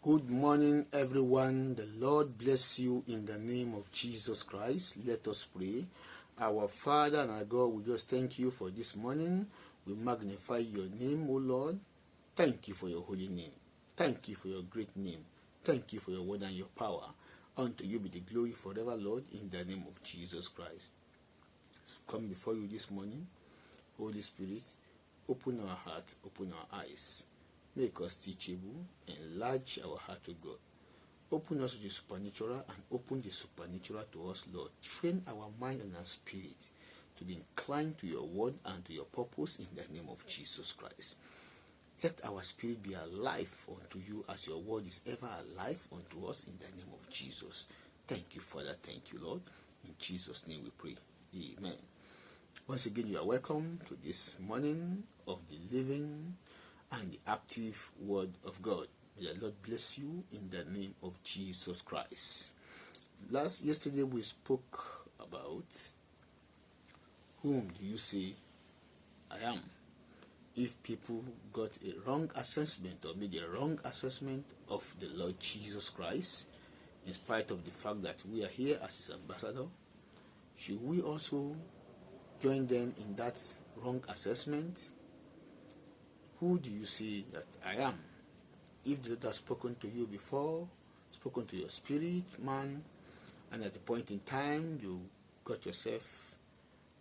Good morning, everyone. The Lord bless you in the name of Jesus Christ. Let us pray. Our Father and our God, we just thank you for this morning. We magnify your name, O Lord. Thank you for your holy name. Thank you for your great name. Thank you for your word and your power. Unto you be the glory forever, Lord, in the name of Jesus Christ. Come before you this morning. Holy Spirit, open our hearts, open our eyes. Make us teachable, enlarge our heart to God. Open us to the supernatural and open the supernatural to us, Lord. Train our mind and our spirit to be inclined to your word and to your purpose in the name of Jesus Christ. Let our spirit be alive unto you as your word is ever alive unto us in the name of Jesus. Thank you, Father. Thank you, Lord. In Jesus' name we pray. Amen. Once again, you are welcome to this morning of the living and the active word of God. May the Lord bless you in the name of Jesus Christ. Yesterday we spoke about whom do you say I am? If people got a wrong assessment or made a wrong assessment of the Lord Jesus Christ, in spite of the fact that we are here as his ambassador, should we also join them in that wrong assessment? Who do you say that I am? If the Lord has spoken to you before, spoken to your spirit, man, and at a point in time you got yourself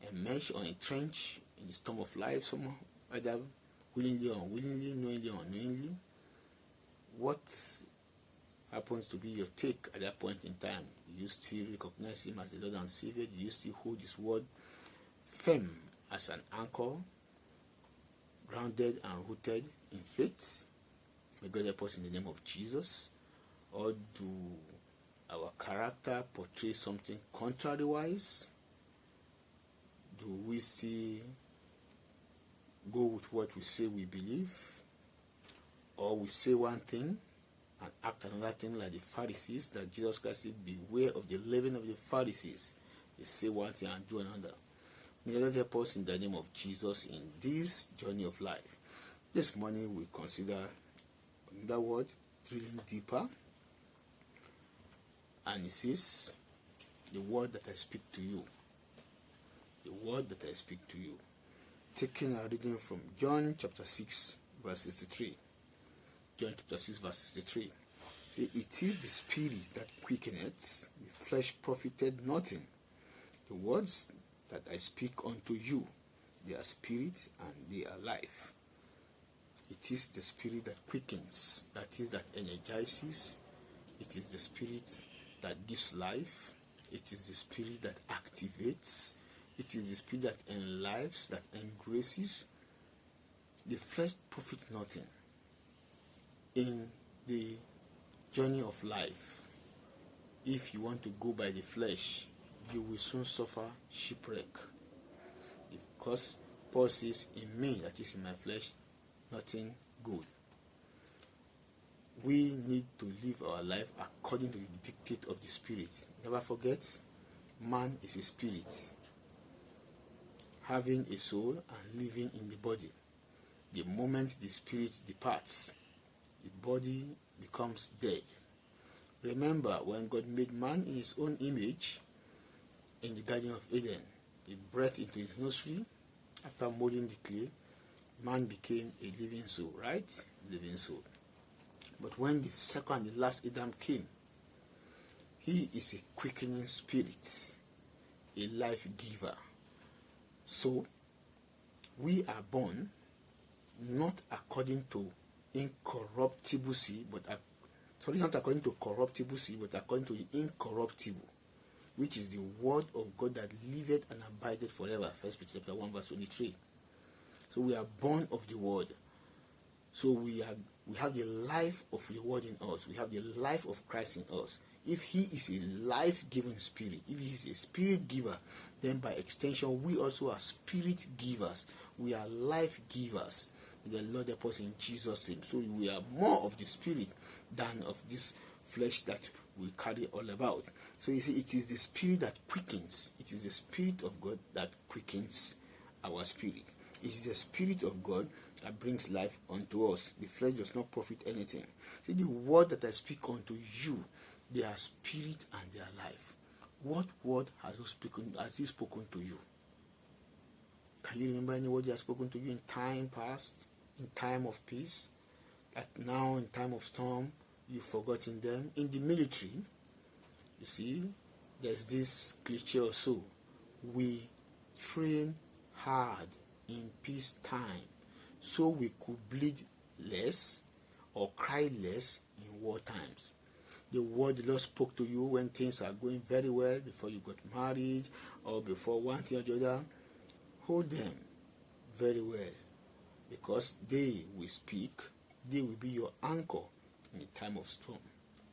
enmeshed or entrenched in the storm of life, somehow, either willingly or unwillingly, knowingly or unknowingly, what happens to be your take at that point in time? Do you still recognize him as the Lord and Savior? Do you still hold his word firm as an anchor, grounded and rooted in faith? May God help us in the name of Jesus. Or do our character portray something contrariwise? Do we still go with what we say we believe? Or we say one thing and act another thing, like the Pharisees, that Jesus Christ said, beware of the leaven of the Pharisees. They say one thing and do another. May God help us in the name of Jesus in this journey of life. This morning we consider another word, drilling deeper. And it says, the word that I speak to you. The word that I speak to you. Taking a reading from John chapter 6, verse 63. John chapter 6, verse 63. See, it is the spirit that quickeneth, the flesh profited nothing. The words that I speak unto you, they are spirit and they are life. It is the spirit that quickens, that is, that energizes. It is the spirit that gives life. It is the spirit that activates. It is the spirit that enlives, that engraces. The flesh profits nothing. In the journey of life, if you want to go by the flesh, you will soon suffer shipwreck. Because Paul says, in me, that is in my flesh, nothing good. We need to live our life according to the dictate of the Spirit. Never forget, man is a spirit, having a soul and living in the body. The moment the spirit departs, the body becomes dead. Remember, when God made man in his own image in the Garden of Eden, he breathed into his nostril. After molding the clay, man became a living soul, right? Living soul. But when the second and the last Adam came, he is a quickening spirit, a life giver. So, we are born not according to incorruptible seed, not according to corruptible seed, but according to the incorruptible, which is the word of God that liveth and abideth forever. 1 Peter chapter 1, verse 23. So we are born of the word. So we have the life of the word in us. We have the life of Christ in us. If he is a life-giving spirit, if he is a spirit giver, then by extension we also are spirit givers. We are life givers. The Lord help us in Jesus' name. So we are more of the spirit than of this flesh that we carry all about. So you see, it is the spirit that quickens. It is the spirit of God that quickens our spirit. It is the spirit of God that brings life unto us. The flesh does not profit anything. See, the word that I speak unto you, they are spirit and they are life. What word has he spoken to you? Can you remember any word he has spoken to you in time past, in time of peace, that now in time of storm you've forgotten them? In the military, you see, there's this cliche or so: we train hard in peace time so we could bleed less or cry less in war times. The word the Lord spoke to you when things are going very well, before you got married or before one thing or the other, hold them very well, because they will speak, they will be your anchor in a time of storm.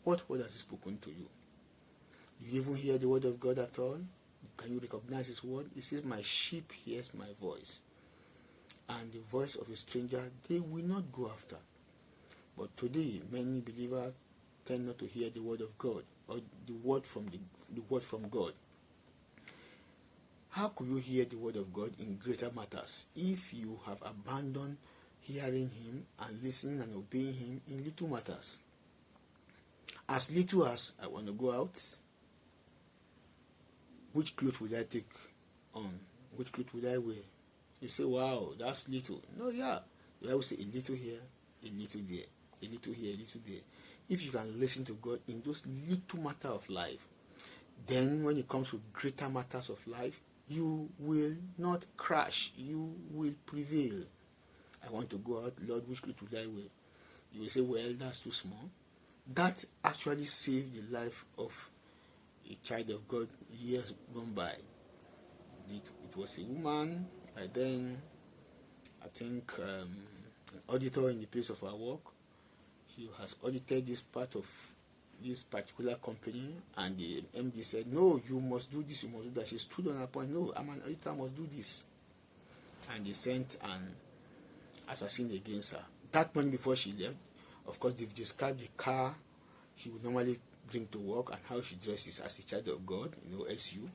What word has he spoken to you? Do you even hear the word of God at all? Can you recognize his word? He says, my sheep hears my voice, and the voice of a stranger they will not go after. But today, many believers tend not to hear the word of God, or the word from God. How could you hear the word of God in greater matters if you have abandoned hearing him and listening and obeying him in little matters? As little as I want to go out, which clothes would I take on? Which clothes would I wear? You say, wow, that's little. No, yeah. You always say a little here, a little there, a little here, a little there. If you can listen to God in those little matters of life, then when it comes to greater matters of life, you will not crash. You will prevail. I want to go out. Lord, which clothes would I wear? You will say, well, that's too small. That actually saved the life of a child of God years gone by. It was a woman. By then, I think an auditor in the place of our work. He has audited this part of this particular company, and the MD said, no, you must do this, you must do that. She stood on her point, no, I'm an auditor, I must do this. And they sent an assassin against her. That morning before she left, of course, they've described the car she would normally bring to work and how she dresses as a child of God, SU.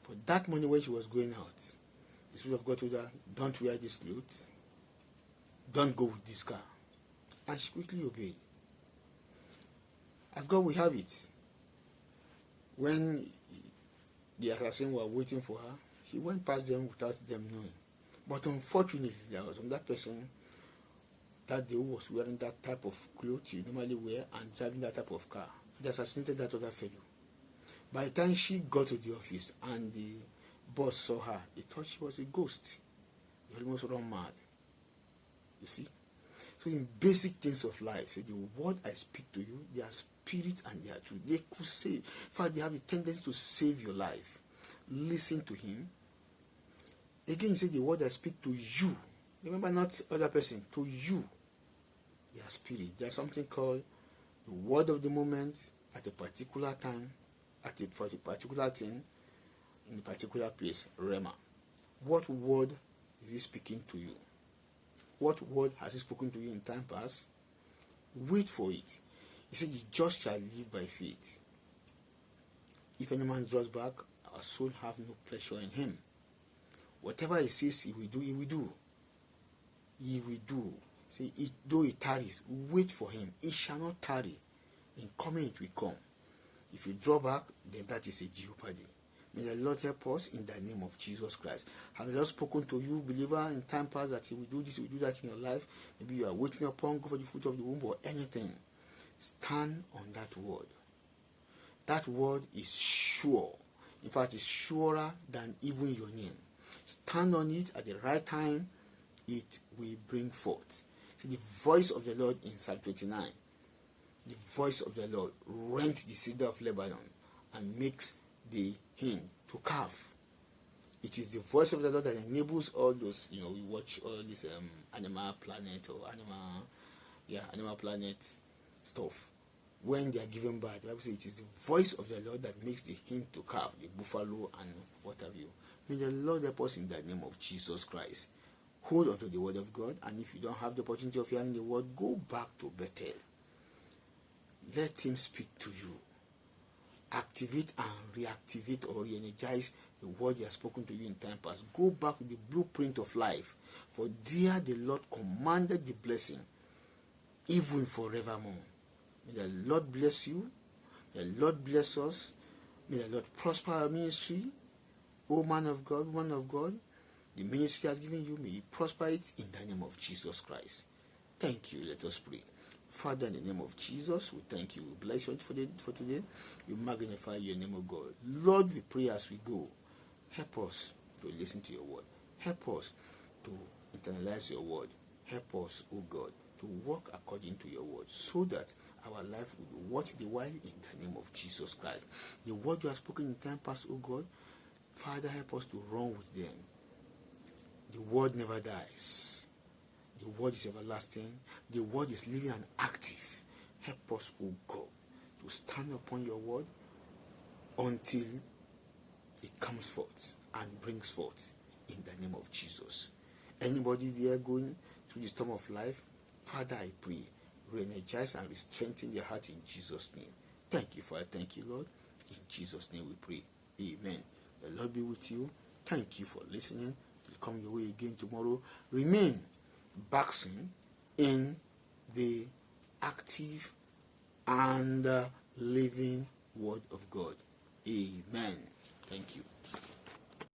But that morning when she was going out, the Spirit of God told her, don't wear this clothes, don't go with this car. And she quickly obeyed. As God will have it, when the assassin were waiting for her, she went past them without them knowing. But unfortunately, there was another person that day who was wearing that type of clothes you normally wear and driving that type of car. They assassinated that other fellow. By the time she got to the office and the boss saw her, they thought she was a ghost. They almost run mad. You see? So in basic things of life, so the word I speak to you, they are spirit and they are truth. They could save. In fact, they have a tendency to save your life. Listen to him. Again, you say the word I speak to you. Remember, not other person, to you. They are spirit. There's something called the word of the moment at a particular time, for a particular thing, in a particular place, Rema. What word is he speaking to you? What word has he spoken to you in time past? Wait for it. He said, the just shall live by faith. If any man draws back, our soul have no pleasure in him. Whatever he says he will do, he will do. He will do. See, though it tarries, wait for him. It shall not tarry. In coming, it will come. If you draw back, then that is a jeopardy. May the Lord help us in the name of Jesus Christ. Have the Lord spoken to you, believer, in time past that he will do this, he will do that in your life? Maybe you are waiting upon, go for the fruit of the womb or anything. Stand on that word. That word is sure. In fact, it's surer than even your name. Stand on it at the right time, it will bring forth. See, the voice of the Lord in Psalm 29, the voice of the Lord rent the cedar of Lebanon and makes the hind to calve. It is the voice of the Lord that enables all those, we watch all this Animal Planet or Animal Planet stuff. When they are given birth, the Bible says it is the voice of the Lord that makes the hind to calve, the buffalo and what have you. May the Lord help us in the name of Jesus Christ. Hold on to the word of God, and if you don't have the opportunity of hearing the word, go back to Bethel. Let him speak to you. activate and reactivate or re-energize the word he has spoken to you in time past. Go back to the blueprint of life. For there the Lord commanded the blessing, even forevermore. May the Lord bless you. May the Lord bless us. May the Lord prosper our ministry. O man of God, woman of God, the ministry has given you, may He prosper it in the name of Jesus Christ. Thank you. Let us pray. Father, in the name of Jesus, we thank you. We bless you for today. We magnify your name, O God. Lord, we pray as we go. Help us to listen to your word. Help us to internalize your word. Help us, O God, to walk according to your word, so that our life will be worth the while in the name of Jesus Christ. The word you have spoken in time past, O God, Father, help us to run with them. The word never dies. The word is everlasting. The word is living and active. Help us, O God, to stand upon your word until it comes forth and brings forth in the name of Jesus. Anybody there going through the storm of life, Father, I pray, re-energize and re-strengthen their heart in Jesus' name. Thank you, Father. Thank you, Lord. In Jesus' name we pray. Amen. The Lord be with you. Thank you for listening. We'll come your way again tomorrow. Remain basking in the active and living word of God. Amen. Thank you.